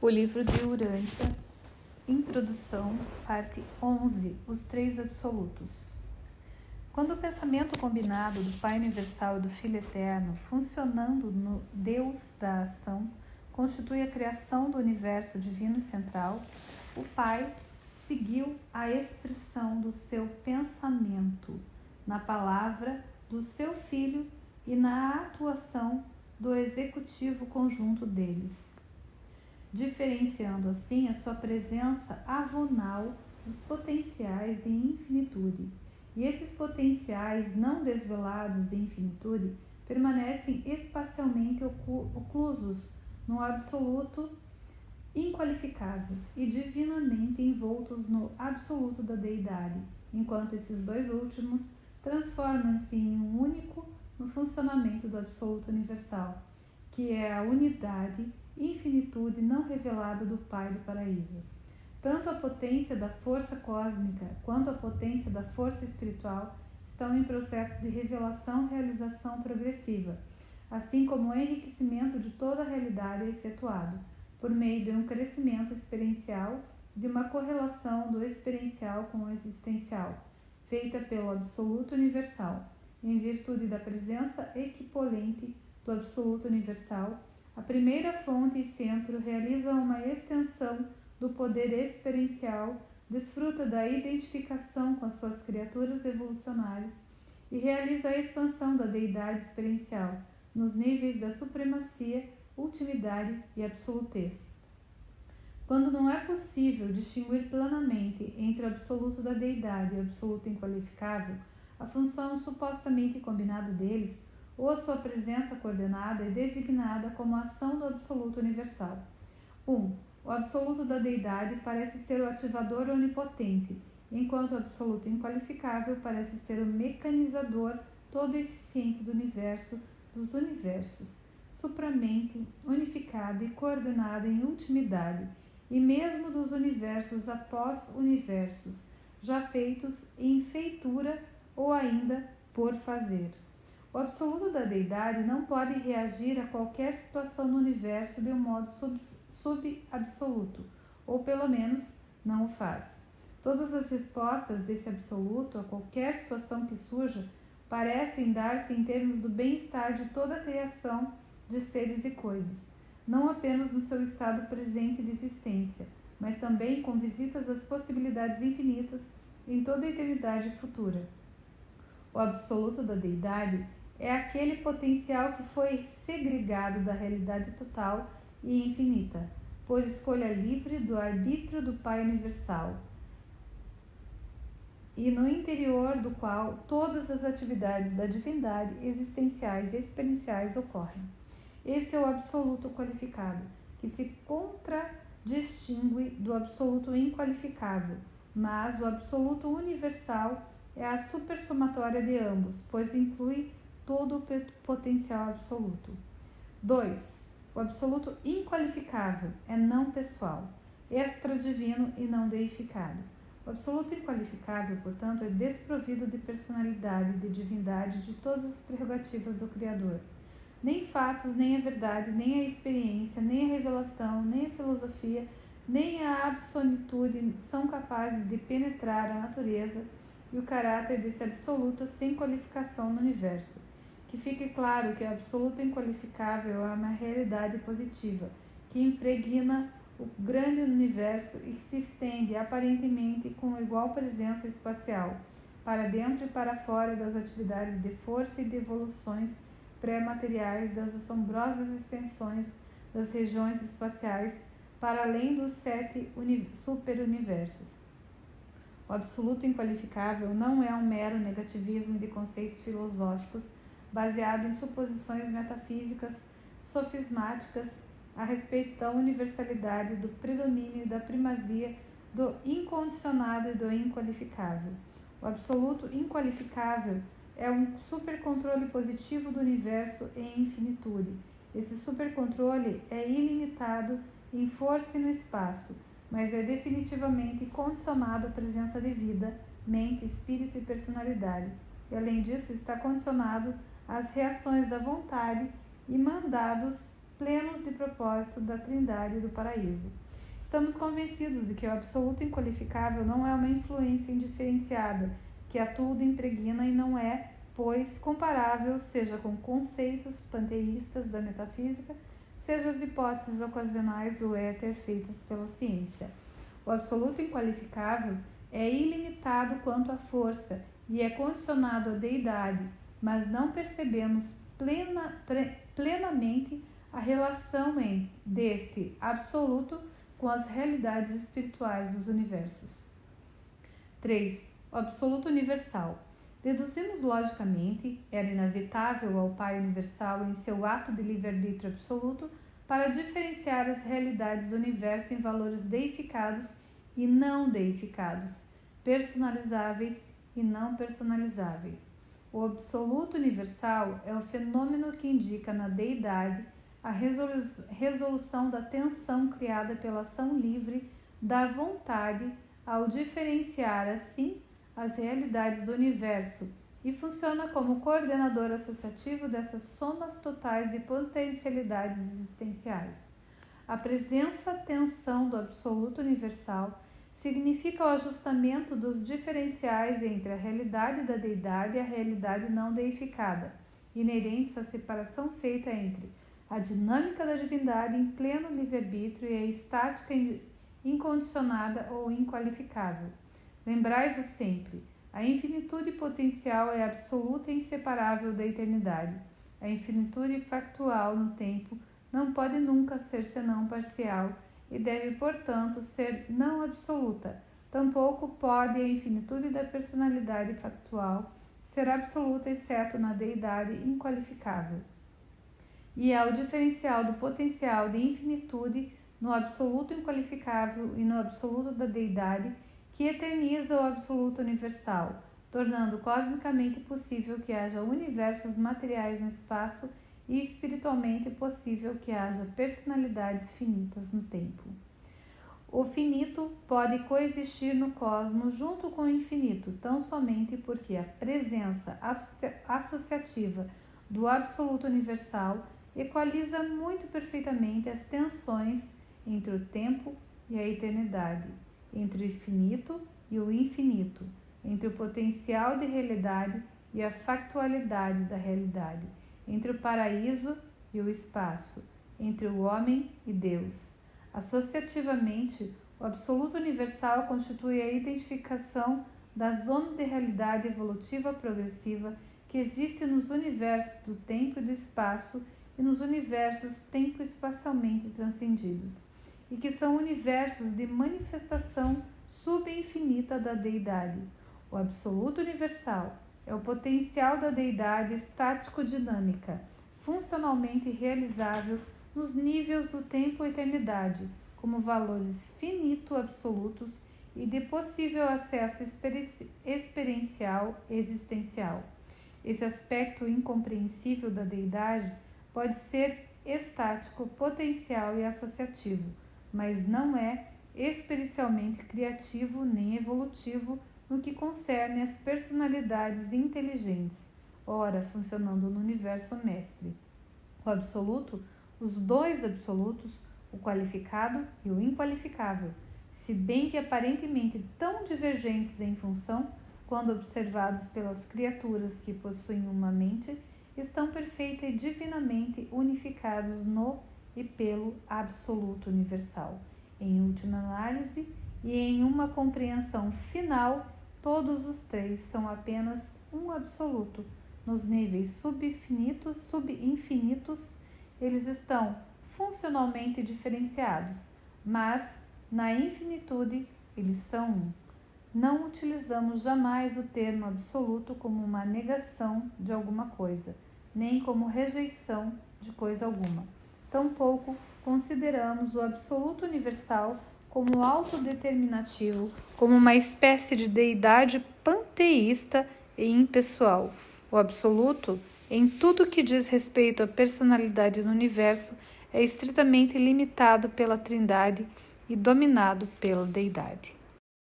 O livro de Urântia, Introdução, parte 11, os três absolutos. Quando o pensamento combinado do Pai Universal e do Filho Eterno, funcionando no Deus da ação, constitui a criação do universo divino e central, o Pai seguiu a expressão do seu pensamento na palavra do seu Filho e na atuação do executivo conjunto deles, diferenciando assim a sua presença avonal dos potenciais de infinitude. E esses potenciais não desvelados de infinitude permanecem espacialmente oclusos no absoluto inqualificável e divinamente envoltos no absoluto da deidade, enquanto esses dois últimos transformam-se em um único no funcionamento do absoluto universal, que é a unidade e infinitude não revelada do Pai do Paraíso. Tanto a potência da força cósmica quanto a potência da força espiritual estão em processo de revelação-realização progressiva, assim como o enriquecimento de toda a realidade é efetuado, por meio de um crescimento experiencial, de uma correlação do experiencial com o existencial, feita pelo Absoluto Universal, em virtude da presença equipolente do Absoluto Universal. A primeira fonte e centro realiza uma extensão do poder experiencial, desfruta da identificação com as suas criaturas evolucionárias e realiza a expansão da deidade experiencial nos níveis da supremacia, ultimidade e absolutez. Quando não é possível distinguir plenamente entre o absoluto da deidade e o absoluto inqualificável, a função supostamente combinada deles, ou a sua presença coordenada, é designada como a ação do absoluto universal. 1. O absoluto da deidade parece ser o ativador onipotente, enquanto o absoluto inqualificável parece ser o mecanizador todo eficiente do universo, dos universos, supramente unificado e coordenado em ultimidade, e mesmo dos universos após universos, já feitos em feitura ou ainda por fazer. O absoluto da deidade não pode reagir a qualquer situação no universo de um modo subabsoluto, ou pelo menos não o faz. Todas as respostas desse absoluto a qualquer situação que surja parecem dar-se em termos do bem-estar de toda a criação de seres e coisas, não apenas no seu estado presente de existência, mas também com visitas às possibilidades infinitas em toda a eternidade futura. O absoluto da deidade é aquele potencial que foi segregado da realidade total e infinita, por escolha livre do arbítrio do Pai Universal, e no interior do qual todas as atividades da divindade existenciais e experienciais ocorrem. Este é o absoluto qualificado, que se contradistingue do absoluto inqualificável, mas o absoluto universal é a supersomatória de ambos, pois inclui todo o potencial absoluto. 2. O absoluto inqualificável é não pessoal, extra-divino e não deificado. O absoluto inqualificável, portanto, é desprovido de personalidade, de divindade, de todas as prerrogativas do Criador. Nem fatos, nem a verdade, nem a experiência, nem a revelação, nem a filosofia, nem a absolutude são capazes de penetrar a natureza e o caráter desse absoluto sem qualificação no universo. Que fique claro que o absoluto inqualificável é uma realidade positiva, que impregna o grande universo e que se estende aparentemente com igual presença espacial, para dentro e para fora das atividades de força e de evoluções pré-materiais, das assombrosas extensões das regiões espaciais, para além dos 7 superuniversos. O absoluto inqualificável não é um mero negativismo de conceitos filosóficos baseado em suposições metafísicas sofismáticas a respeito da universalidade, do predomínio e da primazia do incondicionado e do inqualificável. O absoluto inqualificável é um supercontrole positivo do universo em infinitude. Esse supercontrole é ilimitado em força e no espaço, mas é definitivamente condicionado à presença de vida, mente, espírito e personalidade. E além disso, está condicionado às reações da vontade e mandados plenos de propósito da Trindade e do paraíso. Estamos convencidos de que o absoluto inqualificável não é uma influência indiferenciada, que a tudo impregna e não é, pois, comparável, seja com conceitos panteístas da metafísica, seja as hipóteses ocasionais do éter feitas pela ciência. O absoluto inqualificável é ilimitado quanto à força e é condicionado à deidade, mas não percebemos plenamente a relação deste absoluto com as realidades espirituais dos universos. 3. O absoluto universal. Deduzimos logicamente, era inevitável ao Pai Universal em seu ato de livre-arbítrio absoluto para diferenciar as realidades do universo em valores deificados e não deificados, personalizáveis e não personalizáveis. O absoluto universal é o fenômeno que indica na deidade a resolução da tensão criada pela ação livre da vontade ao diferenciar assim as realidades do universo e funciona como coordenador associativo dessas somas totais de potencialidades existenciais. A presença-tensão do absoluto universal significa o ajustamento dos diferenciais entre a realidade da deidade e a realidade não deificada, inerentes à separação feita entre a dinâmica da divindade em pleno livre-arbítrio e a estática incondicionada ou inqualificável. Lembrai-vos sempre, a infinitude potencial é absoluta e inseparável da eternidade. A infinitude factual no tempo não pode nunca ser senão parcial e deve, portanto, ser não absoluta. Tampouco pode a infinitude da personalidade factual ser absoluta, exceto na deidade inqualificável. E é o diferencial do potencial de infinitude no absoluto inqualificável e no absoluto da deidade que eterniza o absoluto universal, tornando cosmicamente possível que haja universos materiais no espaço e espiritualmente possível que haja personalidades finitas no tempo. O finito pode coexistir no cosmos junto com o infinito, tão somente porque a presença associativa do absoluto universal equaliza muito perfeitamente as tensões entre o tempo e a eternidade, entre o infinito e o infinito, entre o potencial de realidade e a factualidade da realidade, entre o paraíso e o espaço, entre o homem e Deus. Associativamente, o absoluto universal constitui a identificação da zona de realidade evolutiva progressiva que existe nos universos do tempo e do espaço e nos universos tempo-espacialmente transcendidos, e que são universos de manifestação subinfinita da deidade. O absoluto universal é o potencial da deidade estático-dinâmica, funcionalmente realizável nos níveis do tempo e eternidade, como valores finito-absolutos e de possível acesso experiencial existencial. Esse aspecto incompreensível da deidade pode ser estático, potencial e associativo, mas não é experiencialmente criativo nem evolutivo no que concerne às personalidades inteligentes, ora funcionando no universo mestre. O absoluto, os dois absolutos, o qualificado e o inqualificável, se bem que aparentemente tão divergentes em função, quando observados pelas criaturas que possuem uma mente, estão perfeita e divinamente unificados no e pelo absoluto universal. Em última análise e em uma compreensão final, todos os três são apenas um absoluto. Nos níveis subinfinitos, eles estão funcionalmente diferenciados, mas na infinitude eles são um. Não utilizamos jamais o termo absoluto como uma negação de alguma coisa, nem como rejeição de coisa alguma. Tampouco consideramos o absoluto universal como autodeterminativo, como uma espécie de deidade panteísta e impessoal. O absoluto, em tudo que diz respeito à personalidade do universo, é estritamente limitado pela Trindade e dominado pela deidade.